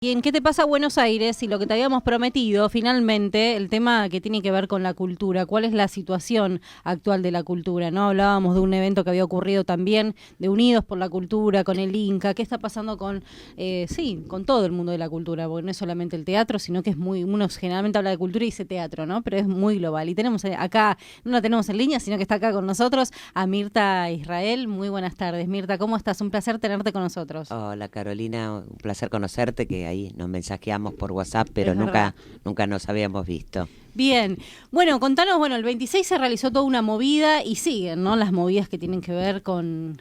¿Y en qué te pasa Buenos Aires y lo que te habíamos prometido, finalmente, el tema que tiene que ver con la cultura? ¿Cuál es la situación actual de la cultura? ¿No? Hablábamos de un evento que había ocurrido también, de Unidos por la Cultura, con el Inca. ¿Qué está pasando con, sí, con todo el mundo de la cultura? Porque no es solamente el teatro, sino que es muy, uno generalmente habla de cultura y dice teatro, ¿no? Pero es muy global. Y tenemos acá, no la tenemos en línea, sino que está acá con nosotros, a Mirta Israel. Muy buenas tardes, Mirta, ¿cómo estás? Un placer tenerte con nosotros. Hola Carolina, un placer conocerte, que ahí nos mensajeamos por WhatsApp, pero Es verdad. nunca nos habíamos visto. Bien, bueno, contanos, bueno, el 26 se realizó toda una movida y siguen, ¿no? Las movidas que tienen que ver con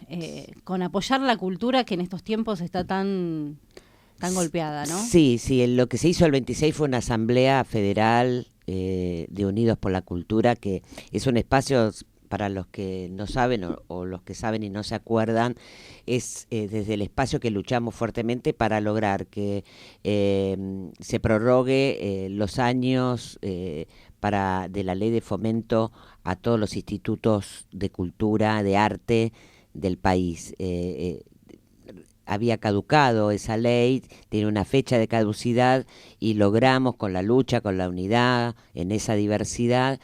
apoyar la cultura que en estos tiempos está tan golpeada, ¿no? Sí, lo que se hizo el 26 fue una asamblea federal de Unidos por la Cultura, que es un espacio, para los que no saben o los que saben y no se acuerdan, es desde el espacio que luchamos fuertemente para lograr que se prorrogue los años de la ley de fomento a todos los institutos de cultura, de arte del país. Había caducado esa ley, tiene una fecha de caducidad y logramos con la lucha, con la unidad, en esa diversidad,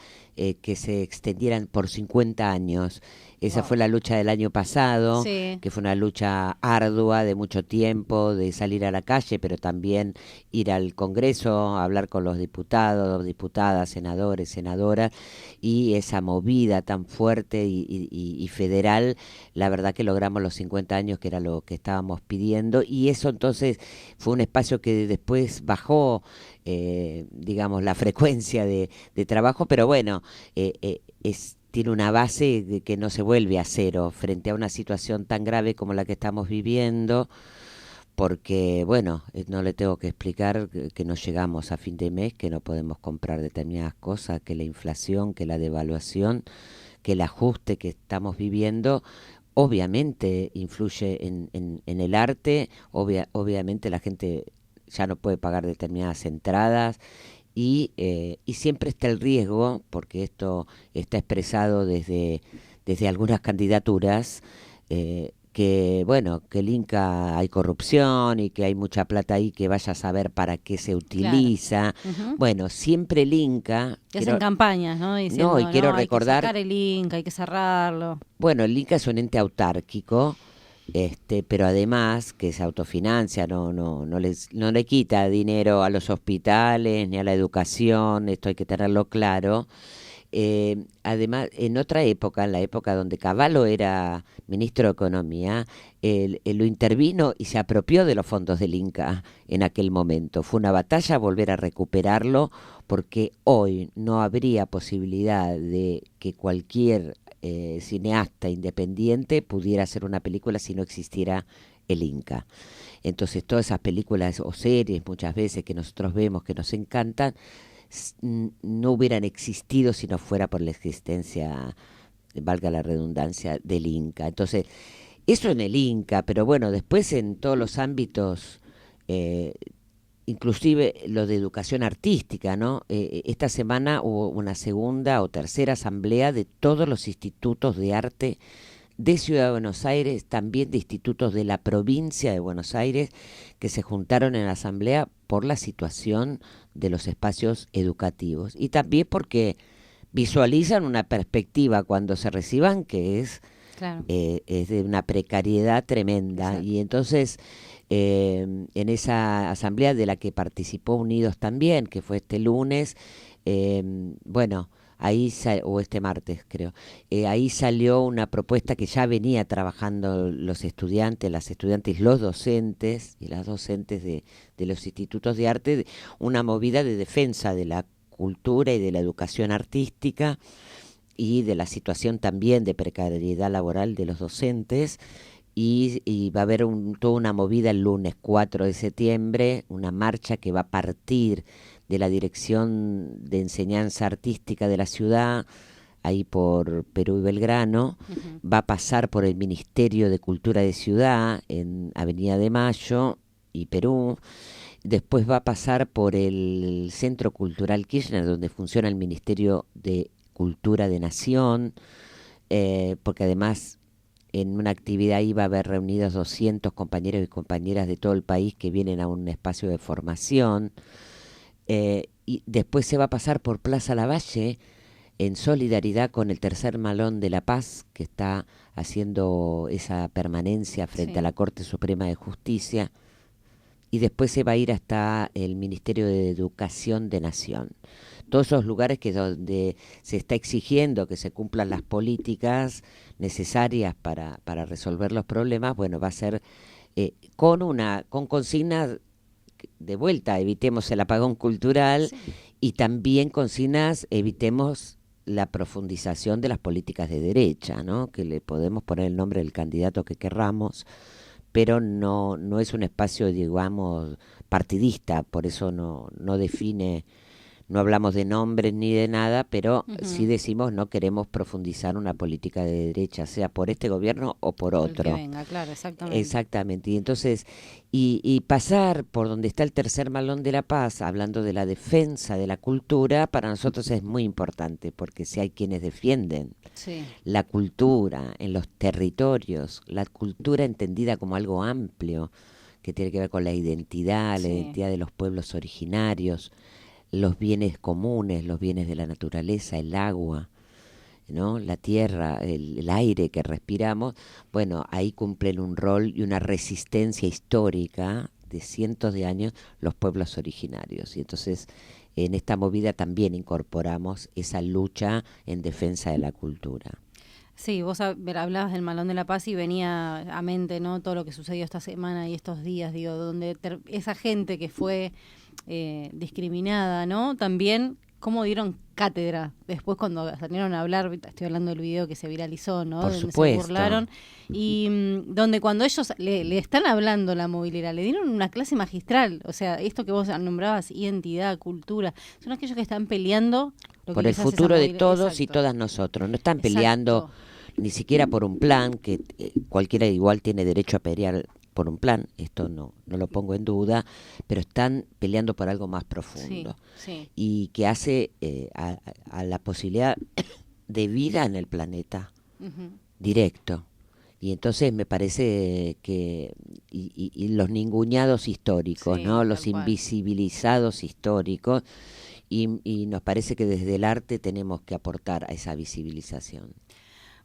que se extendieran por 50 años. Esa Wow. fue la lucha del año pasado, Sí, que fue una lucha ardua de mucho tiempo, de salir a la calle, pero también ir al Congreso, hablar con los diputados, diputadas, senadores, senadoras, y esa movida tan fuerte y federal, la verdad que logramos los 50 años, que era lo que estábamos pidiendo, y eso entonces fue un espacio que después bajó, digamos, la frecuencia de trabajo, pero bueno, tiene una base de que no se vuelve a cero frente a una situación tan grave como la que estamos viviendo, porque, bueno, no le tengo que explicar que no llegamos a fin de mes, que no podemos comprar determinadas cosas, que la inflación, que la devaluación, que el ajuste que estamos viviendo obviamente influye en el arte, obviamente la gente ya no puede pagar determinadas entradas y siempre está el riesgo, porque esto está expresado desde algunas candidaturas, que bueno, que el Inca hay corrupción y que hay mucha plata ahí, que vaya a saber para qué se claro. utiliza. Ujú. Bueno, siempre el Inca, Que hacen campañas, ¿no? no, y Diciendo, quiero no, hay que recordar, sacar el Inca, hay que cerrarlo. bueno, el Inca es un ente autárquico, pero además que se autofinancia, no le quita dinero a los hospitales ni a la educación, esto hay que tenerlo claro. Además, en otra época, en la época donde Cavallo era ministro de Economía, él lo intervino y se apropió de los fondos del Inca en aquel momento. Fue una batalla volver a recuperarlo, porque hoy no habría posibilidad de que cualquier cineasta independiente pudiera hacer una película si no existiera el Inca. Entonces todas esas películas o series muchas veces que nosotros vemos que nos encantan, no hubieran existido si no fuera por la existencia, valga la redundancia, del Inca. Entonces, eso en el Inca, pero bueno, después en todos los ámbitos, eh, inclusive lo de educación artística, ¿no? Esta semana hubo una segunda o tercera asamblea de todos los institutos de arte de Ciudad de Buenos Aires, también de institutos de la provincia de Buenos Aires, que se juntaron en la asamblea por la situación de los espacios educativos y también porque visualizan una perspectiva cuando se reciban que Claro, es de una precariedad tremenda. Y exacto. entonces, en esa asamblea de la que participó Unidos también, que fue este lunes, eh, bueno, o este martes creo, ahí salió una propuesta que ya venía trabajando los estudiantes, las estudiantes, los docentes y las docentes de los institutos de arte, una movida de defensa de la cultura y de la educación artística y de la situación también de precariedad laboral de los docentes. Y va a haber toda una movida el lunes 4 de septiembre, una marcha que va a partir de la Dirección de Enseñanza Artística de la ciudad, ahí por Perú y Belgrano, Ujú. va a pasar por el Ministerio de Cultura de Ciudad en Avenida de Mayo y Perú, después va a pasar por el Centro Cultural Kirchner, donde funciona el Ministerio de Cultura de Nación, porque además en una actividad iba a haber reunidos 200 compañeros y compañeras de todo el país que vienen a un espacio de formación. Y después se va a pasar por Plaza Lavalle en solidaridad con el Tercer Malón de la Paz, que está haciendo esa permanencia frente a la Corte Suprema de Justicia. Y después se va a ir hasta el Ministerio de Educación de Nación. Todos esos lugares que donde se está exigiendo que se cumplan las políticas necesarias para resolver los problemas, bueno, va a ser con consignas de vuelta, evitemos el apagón cultural, y también consignas, evitemos la profundización de las políticas de derecha, ¿no? Que le podemos poner el nombre del candidato que querramos, pero no es un espacio, digamos, partidista, por eso no define. No hablamos de nombres ni de nada, pero sí decimos no queremos profundizar una política de derecha, sea por este gobierno o por otro. El que venga, claro, exactamente. Exactamente. Y entonces, y pasar por donde está el Tercer Malón de la Paz, hablando de la defensa de la cultura, para nosotros es muy importante, porque si hay quienes defienden la cultura en los territorios, la cultura entendida como algo amplio, que tiene que ver con la identidad de los pueblos originarios, los bienes comunes, los bienes de la naturaleza, el agua, ¿no? La tierra, el aire que respiramos, bueno, ahí cumplen un rol y una resistencia histórica de cientos de años los pueblos originarios. Y entonces en esta movida también incorporamos esa lucha en defensa de la cultura. Sí, vos hablabas del Malón de la Paz y venía a mente, ¿no? Todo lo que sucedió esta semana y estos días, digo, donde esa gente que fue discriminada, ¿no? También cómo dieron cátedra después cuando salieron a hablar, estoy hablando del video que se viralizó, ¿no? Por donde supuesto. se burlaron y donde cuando ellos le están hablando la movilidad, le dieron una clase magistral, o sea, esto que vos nombrabas, identidad, cultura, son aquellos que están peleando por el futuro de todos y todas nosotros, no están peleando ni siquiera por un plan, que cualquiera igual tiene derecho a pelear por un plan, esto no lo pongo en duda, pero están peleando por algo más profundo y que hace a la posibilidad de vida en el planeta directo. Y entonces me parece que y los ninguneados históricos, ¿no? Los invisibilizados históricos, y nos parece que desde el arte tenemos que aportar a esa visibilización.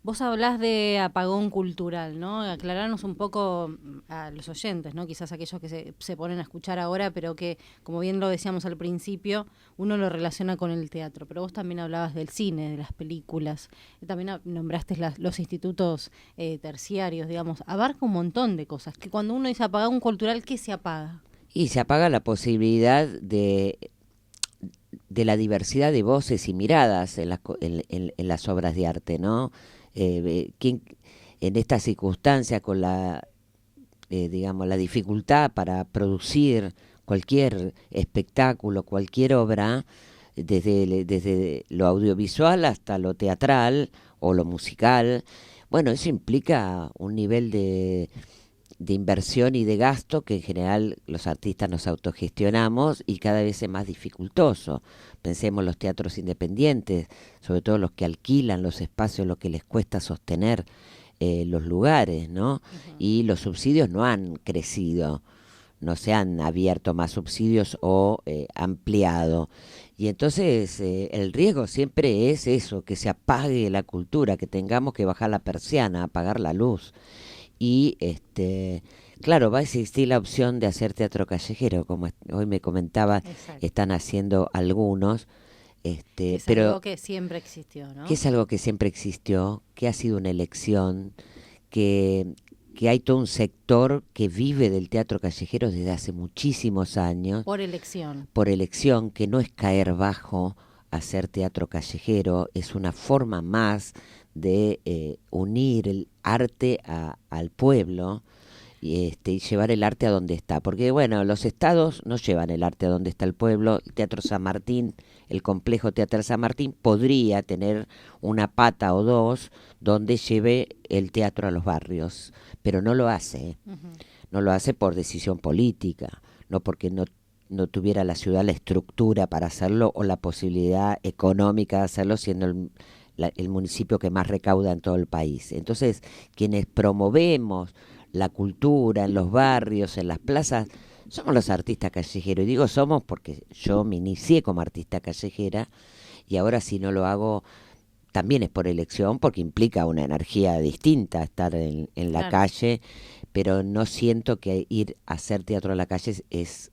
Vos hablás de apagón cultural, ¿no? Aclararnos un poco a los oyentes, ¿no? Quizás aquellos que se ponen a escuchar ahora, pero que, como bien lo decíamos al principio, uno lo relaciona con el teatro. Pero vos también hablabas del cine, de las películas. También nombraste los institutos terciarios, digamos. Abarca un montón de cosas. Que cuando uno dice apagón cultural, ¿qué se apaga? Y se apaga la posibilidad de la diversidad de voces y miradas en las obras de arte, ¿no? En esta circunstancia con digamos, la dificultad para producir cualquier espectáculo, cualquier obra, desde lo audiovisual hasta lo teatral o lo musical, bueno, eso implica un nivel de inversión y de gasto que en general los artistas nos autogestionamos y cada vez es más dificultoso. Pensemos los teatros independientes, sobre todo los que alquilan los espacios, lo que les cuesta sostener los lugares, ¿no? Y los subsidios no han crecido, no se han abierto más subsidios o ampliado. Y entonces el riesgo siempre es eso, que se apague la cultura, que tengamos que bajar la persiana, apagar la luz. Y claro, va a existir la opción de hacer teatro callejero, como hoy me comentaba, están haciendo algunos, que es pero algo que siempre existió, ¿no? Que es algo que siempre existió, que ha sido una elección, que hay todo un sector que vive del teatro callejero desde hace muchísimos años. Por elección. Por elección, que no es caer bajo hacer teatro callejero, es una forma más de unir el arte al pueblo y llevar el arte a donde está, porque bueno, los estados no llevan el arte a donde está el pueblo. El Teatro San Martín, el complejo Teatro San Martín podría tener una pata o dos donde lleve el teatro a los barrios, pero no lo hace, no lo hace por decisión política, no porque no tuviera la ciudad la estructura para hacerlo o la posibilidad económica de hacerlo, siendo el municipio que más recauda en todo el país. Entonces, quienes promovemos la cultura en los barrios, en las plazas, somos los artistas callejeros. Y digo somos porque yo me inicié como artista callejera y ahora si no lo hago también es por elección, porque implica una energía distinta estar en la calle, pero no siento que ir a hacer teatro a la calle es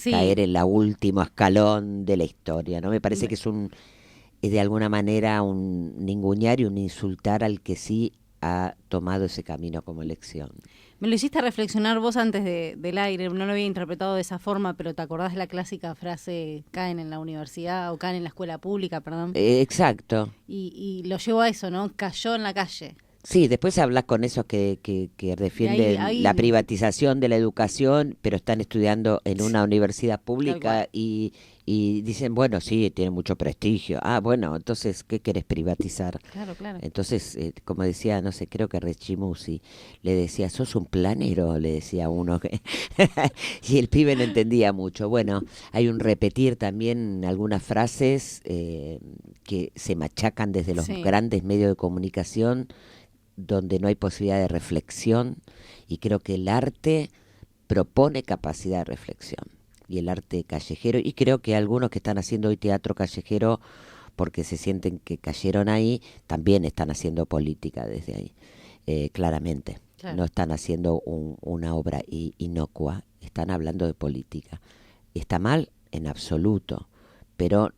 caer en la último escalón de la historia, ¿no? Me parece que es de alguna manera un ningunear y un insultar al que sí ha tomado ese camino como elección. Me lo hiciste reflexionar vos antes del aire, no lo había interpretado de esa forma, pero ¿te acordás de la clásica frase caen en la universidad o caen en la escuela pública, perdón? Exacto. Y lo llevo a eso, ¿no? Cayó en la calle. Sí, después hablas con esos que defienden ahí la privatización de la educación, pero están estudiando en una universidad pública y dicen, bueno, sí, tiene mucho prestigio. Ah, bueno, entonces, ¿qué querés privatizar? Claro. Entonces, como decía, no sé, creo que Rechimusi le decía, sos un planero, le decía a uno. Y el pibe no entendía mucho. Bueno, hay un repetir también algunas frases que se machacan desde los grandes medios de comunicación, donde no hay posibilidad de reflexión, y creo que el arte propone capacidad de reflexión, y el arte callejero, y creo que algunos que están haciendo hoy teatro callejero porque se sienten que cayeron ahí, también están haciendo política desde ahí, claramente. Claro. No están haciendo una obra inocua, están hablando de política. ¿Está mal? En absoluto, pero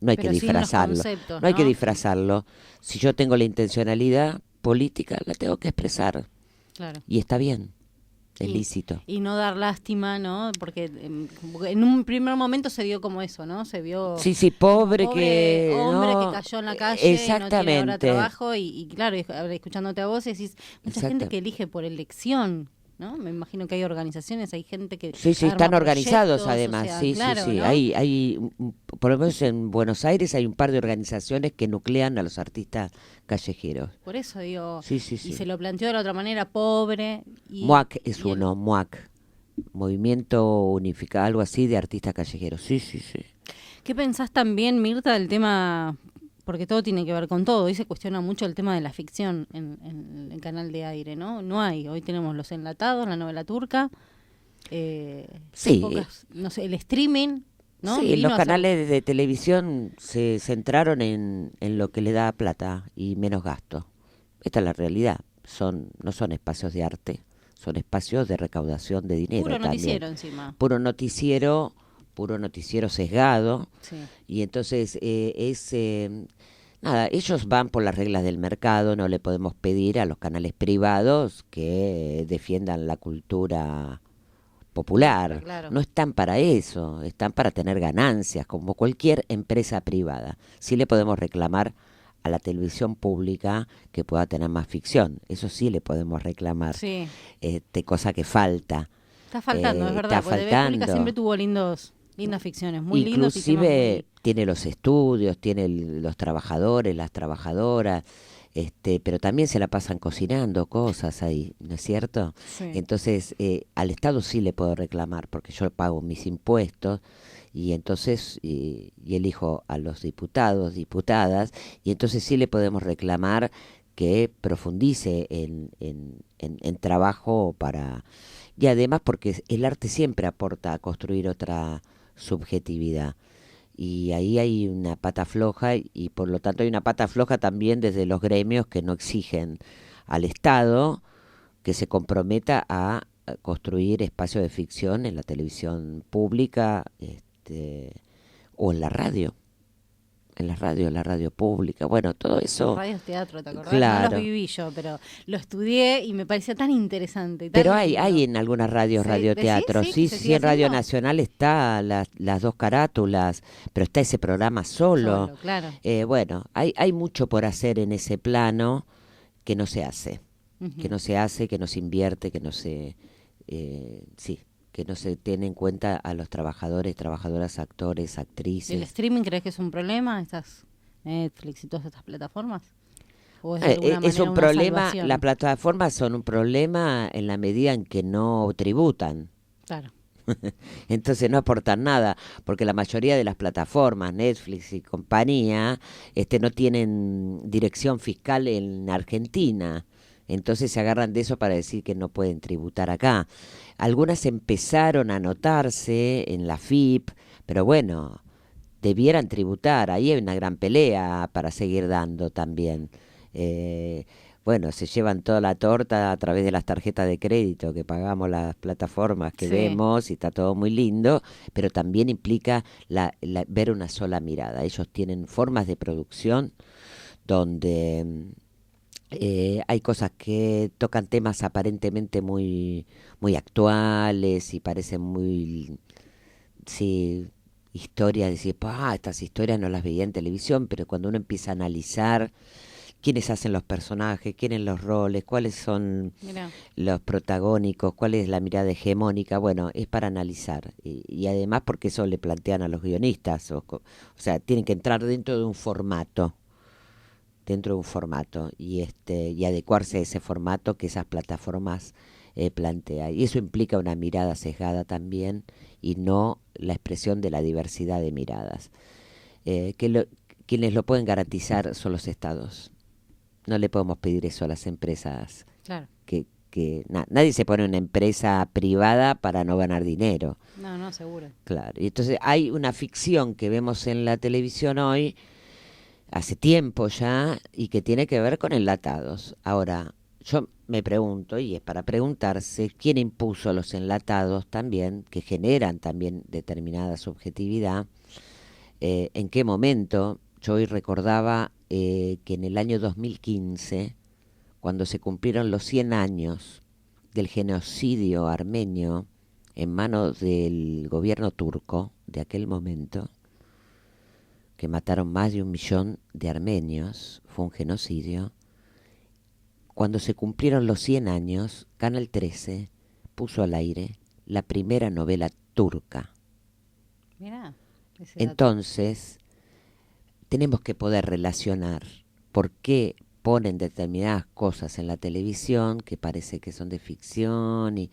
no hay que disfrazarlo. No hay que disfrazarlo. Si yo tengo la intencionalidad política, la tengo que expresar. Claro. Y está bien, es lícito. Y no dar lástima, ¿no? Porque en un primer momento se dio como eso, ¿no? Se vio... Sí, pobre que... hombre que cayó en la calle y no tiene ahora trabajo. Y claro, escuchándote a vos decís, mucha gente que elige por elección, ¿no? Me imagino que hay organizaciones, hay gente que... Sí, están organizados además, o sea, sí. ¿No? Hay, por lo menos en Buenos Aires hay un par de organizaciones que nuclean a los artistas callejeros. Por eso digo, sí. Y se lo planteó de la otra manera, pobre. MUAC es uno, MUAC, Movimiento Unificado, algo así de artistas callejeros, sí. ¿Qué pensás también, Mirta, del tema... Porque todo tiene que ver con todo. Hoy se cuestiona mucho el tema de la ficción en el canal de aire, ¿no? No hay. Hoy tenemos los enlatados, la novela turca. No sé, el streaming, ¿no? Sí, los canales de televisión se centraron en lo que le da plata y menos gasto. Esta es la realidad. No son espacios de arte, son espacios de recaudación de dinero. Puro noticiero encima. Puro noticiero sesgado. Sí. Y entonces nada, ellos van por las reglas del mercado. No le podemos pedir a los canales privados que defiendan la cultura popular. Claro. No están para eso, están para tener ganancias, como cualquier empresa privada. Sí le podemos reclamar a la televisión pública que pueda tener más ficción. Eso sí le podemos reclamar. Sí. Cosa que falta. Está faltando, es verdad. Está TV faltando. Pública siempre tuvo lindas ficciones, muy lindos. Inclusive tiene los estudios, tiene los trabajadores, las trabajadoras, pero también se la pasan cocinando cosas ahí, ¿no es cierto? Sí. Entonces, al Estado sí le puedo reclamar, porque yo pago mis impuestos, y entonces y elijo a los diputados, diputadas, y entonces sí le podemos reclamar que profundice en trabajo para... Y además porque el arte siempre aporta a construir otra subjetividad. Y ahí hay una pata floja, y por lo tanto hay una pata floja también desde los gremios que no exigen al Estado que se comprometa a construir espacios de ficción en la televisión pública o en la radio. En la radio pública, bueno, todo eso... Los radios teatro, ¿te acordás? Claro. No los viví yo, pero lo estudié y me parecía tan interesante. Pero hay en algunas radios radioteatro, sí, en Radio Nacional está las dos carátulas, pero está ese programa solo. Claro. Bueno, hay mucho por hacer en ese plano que no se hace, que no se hace, que no se invierte, que no se... que no se tiene en cuenta a los trabajadores, trabajadoras, actores, actrices. ¿El streaming crees que es un problema, estas Netflix y todas estas plataformas? ¿O es un problema, las plataformas son un problema en la medida en que no tributan. Claro. Entonces no aportan nada, porque la mayoría de las plataformas, Netflix y compañía, no tienen dirección fiscal en Argentina. Entonces se agarran de eso para decir que no pueden tributar acá. Algunas empezaron a anotarse en la FIP, pero bueno, debieran tributar. Ahí hay una gran pelea para seguir dando también. Bueno, se llevan toda la torta a través de las tarjetas de crédito que pagamos las plataformas que vemos y está todo muy lindo, pero también implica ver una sola mirada. Ellos tienen formas de producción donde hay cosas que tocan temas aparentemente muy, muy actuales y parecen muy, sí, historias, decir, estas historias no las veía en televisión, pero cuando uno empieza a analizar quiénes hacen los personajes, quiénes los roles, cuáles son los protagónicos, cuál es la mirada hegemónica, bueno, es para analizar. Y además porque eso le plantean a los guionistas, o sea, tienen que entrar dentro de un formato, y adecuarse a ese formato que esas plataformas plantean. Y eso implica una mirada sesgada también, y no la expresión de la diversidad de miradas. Quienes lo pueden garantizar son los estados. No le podemos pedir eso a las empresas. Claro. Nadie se pone una empresa privada para no ganar dinero. No, seguro. Claro. Y entonces hay una ficción que vemos en la televisión hoy, hace tiempo ya, y que tiene que ver con enlatados. Ahora, yo me pregunto, y es para preguntarse, ¿quién impuso los enlatados también, que generan también determinada subjetividad? ¿En qué momento? Yo hoy recordaba que en el año 2015, cuando se cumplieron los 100 años del genocidio armenio en manos del gobierno turco de aquel momento, que mataron más de 1 millón de armenios, fue un genocidio. Cuando se cumplieron los 100 años, Canal 13 puso al aire la primera novela turca. Mirá, entonces, tenemos que poder relacionar por qué ponen determinadas cosas en la televisión que parece que son de ficción y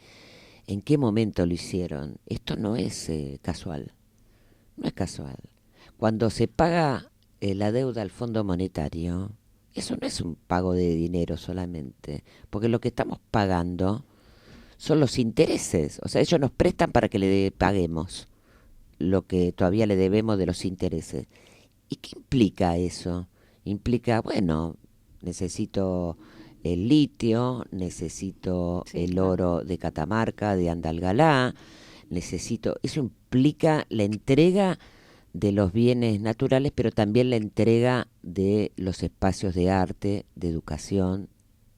en qué momento lo hicieron. Esto no es casual, no es casual. Cuando se paga la deuda al Fondo Monetario, eso no es un pago de dinero solamente, porque lo que estamos pagando son los intereses. O sea, ellos nos prestan para que le paguemos lo que todavía le debemos de los intereses. ¿Y qué implica eso? Implica, bueno, necesito el litio, necesito el oro de Catamarca, de Andalgalá, eso implica la entrega de los bienes naturales, pero también la entrega de los espacios de arte, de educación.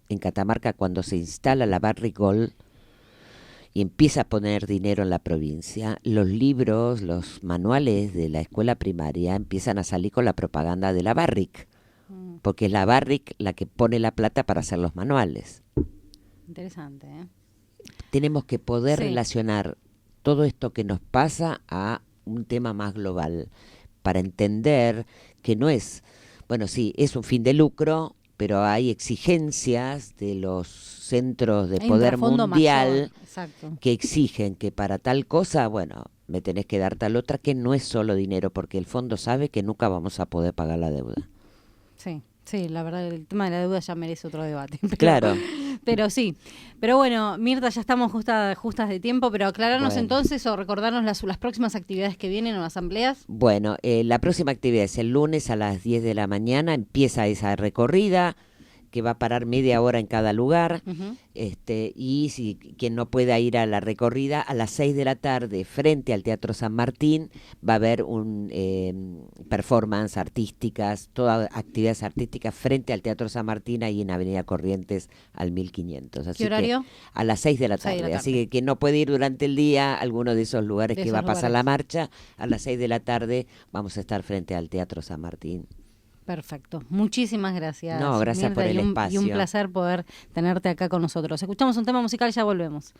En Catamarca, cuando se instala la Barrick Gold y empieza a poner dinero en la provincia, los libros, los manuales de la escuela primaria empiezan a salir con la propaganda de la Barrick, porque es la Barrick la que pone la plata para hacer los manuales. Interesante, ¿eh? Tenemos que poder relacionar todo esto que nos pasa a un tema más global, para entender que no es, bueno, sí, es un fin de lucro, pero hay exigencias de los centros de poder mundial que exigen que para tal cosa, bueno, me tenés que dar tal otra, que no es solo dinero, porque el fondo sabe que nunca vamos a poder pagar la deuda. Sí, la verdad, el tema de la deuda ya merece otro debate. Claro. Pero sí. Pero bueno, Mirta, ya estamos justas de tiempo, pero aclararnos entonces o recordarnos las próximas actividades que vienen o las asambleas. Bueno, la próxima actividad es el lunes a las 10 de la mañana, empieza esa recorrida que va a parar media hora en cada lugar, y si quien no pueda ir a la recorrida, a las 6 de la tarde frente al Teatro San Martín va a haber un performance artísticas, todas actividades artísticas frente al Teatro San Martín, ahí en Avenida Corrientes al 1500. Así ¿Qué horario? Que a las 6 de la tarde. Así que quien no puede ir durante el día a alguno de esos lugares que va a pasar la marcha, a las 6 de la tarde vamos a estar frente al Teatro San Martín. Perfecto. Muchísimas gracias. No, gracias Mirta, por el espacio. Y un placer poder tenerte acá con nosotros. Escuchamos un tema musical y ya volvemos.